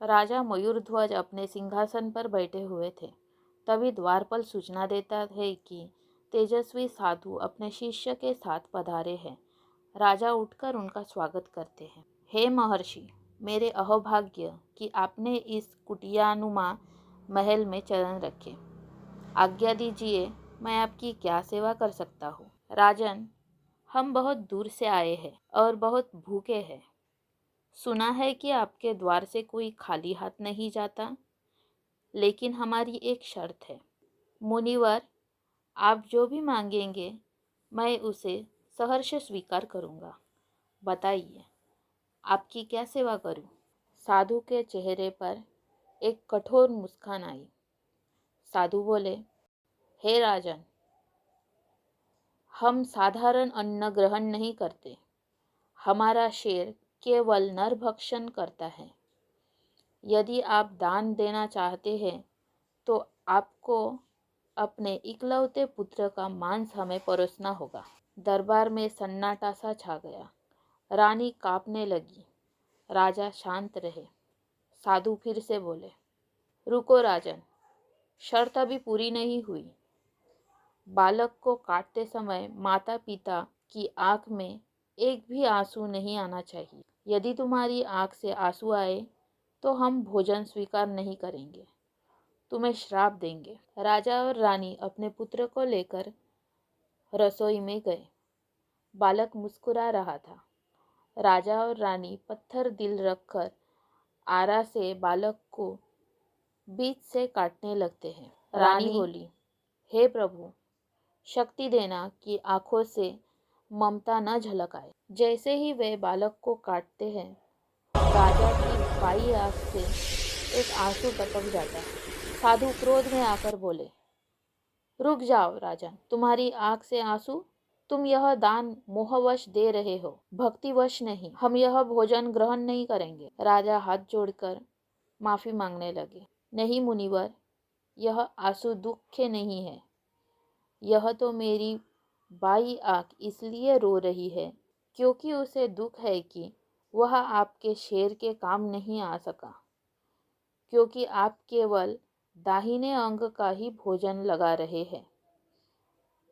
राजा मयूरध्वज अपने सिंहासन पर बैठे हुए थे। तभी द्वारपाल सूचना देता है कि तेजस्वी साधु अपने शिष्य के साथ पधारे हैं। राजा उठकर उनका स्वागत करते हैं। हे महर्षि, मेरे अहोभाग्य कि आपने इस कुटियानुमा महल में चरण रखे। आज्ञा दीजिए, मैं आपकी क्या सेवा कर सकता हूँ। राजन, हम बहुत दूर से आए हैं और बहुत भूखे हैं। सुना है कि आपके द्वार से कोई खाली हाथ नहीं जाता, लेकिन हमारी एक शर्त है। मुनिवर, आप जो भी मांगेंगे मैं उसे सहर्ष स्वीकार करूँगा। बताइए, आपकी क्या सेवा करूँ। साधु के चेहरे पर एक कठोर मुस्कान आई। साधु बोले, हे राजन, हम साधारण अन्न ग्रहण नहीं करते। हमारा शेर केवल नरभक्षण करता है। यदि आप दान देना चाहते हैं तो आपको अपने इकलौते पुत्र का मांस हमें परोसना होगा। दरबार में सन्नाटा सा छा गया। रानी कांपने लगी। राजा शांत रहे। साधु फिर से बोले, रुको राजन, शर्त अभी पूरी नहीं हुई। बालक को काटते समय माता पिता की आंख में एक भी आंसू नहीं आना चाहिए। यदि तुम्हारी आंख से आंसू आए तो हम भोजन स्वीकार नहीं करेंगे, तुम्हें श्राप देंगे। राजा और रानी अपने पुत्र को लेकर रसोई में गए। बालक मुस्कुरा रहा था। राजा और रानी पत्थर दिल रखकर आरा से बालक को बीच से काटने लगते हैं। रानी बोली, हे प्रभु, शक्ति देना कि आंखों से ममता न झलक आए। जैसे ही वे बालक को काटते हैं, राजा की बाई आंख से एक आंसू टपक जाता है। साधु क्रोध में आकर बोले, रुक जाओ राजन, तुम्हारी आंख से आंसू? तुम यह दान मोहवश दे रहे हो, भक्तिवश नहीं। हम यह भोजन ग्रहण नहीं करेंगे। राजा हाथ जोड़कर माफी मांगने लगे। नहीं मुनिवर, यह आंसू दुख के नहीं है। यह तो मेरी बाई आंख इसलिए रो रही है क्योंकि उसे दुख है कि वह आपके शेर के काम नहीं आ सका, क्योंकि आप केवल दाहिने अंग का ही भोजन लगा रहे हैं।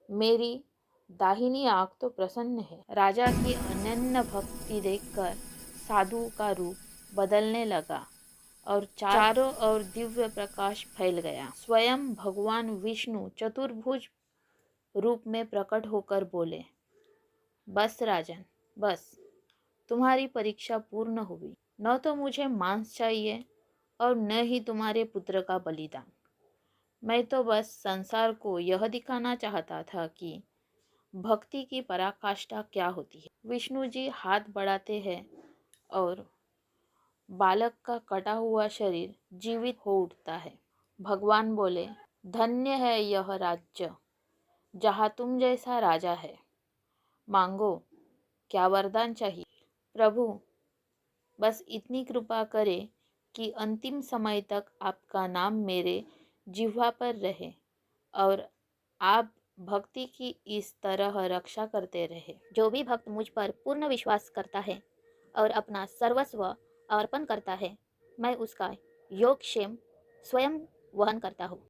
मेरी दाहिनी आंख तो प्रसन्न है। राजा की अनन्य भक्ति देखकर साधु का रूप बदलने लगा और चारों ओर दिव्य प्रकाश फैल गया। स्वयं भगवान विष्णु चतुर्भुज रूप में प्रकट होकर बोले, बस राजन, बस, तुम्हारी परीक्षा पूर्ण हुई। न तो मुझे मांस चाहिए और न ही तुम्हारे पुत्र का बलिदान। मैं तो बस संसार को यह दिखाना चाहता था कि भक्ति की पराकाष्ठा क्या होती है। विष्णु जी हाथ बढ़ाते हैं और बालक का कटा हुआ शरीर जीवित हो उठता है। भगवान बोले, धन्य है यह राज्य जहाँ तुम जैसा राजा है। मांगो, क्या वरदान चाहिए। प्रभु, बस इतनी कृपा करें कि अंतिम समय तक आपका नाम मेरे जिह्वा पर रहे और आप भक्ति की इस तरह रक्षा करते रहे। जो भी भक्त मुझ पर पूर्ण विश्वास करता है और अपना सर्वस्व अर्पण करता है, मैं उसका योगक्षेम स्वयं वहन करता हूँ।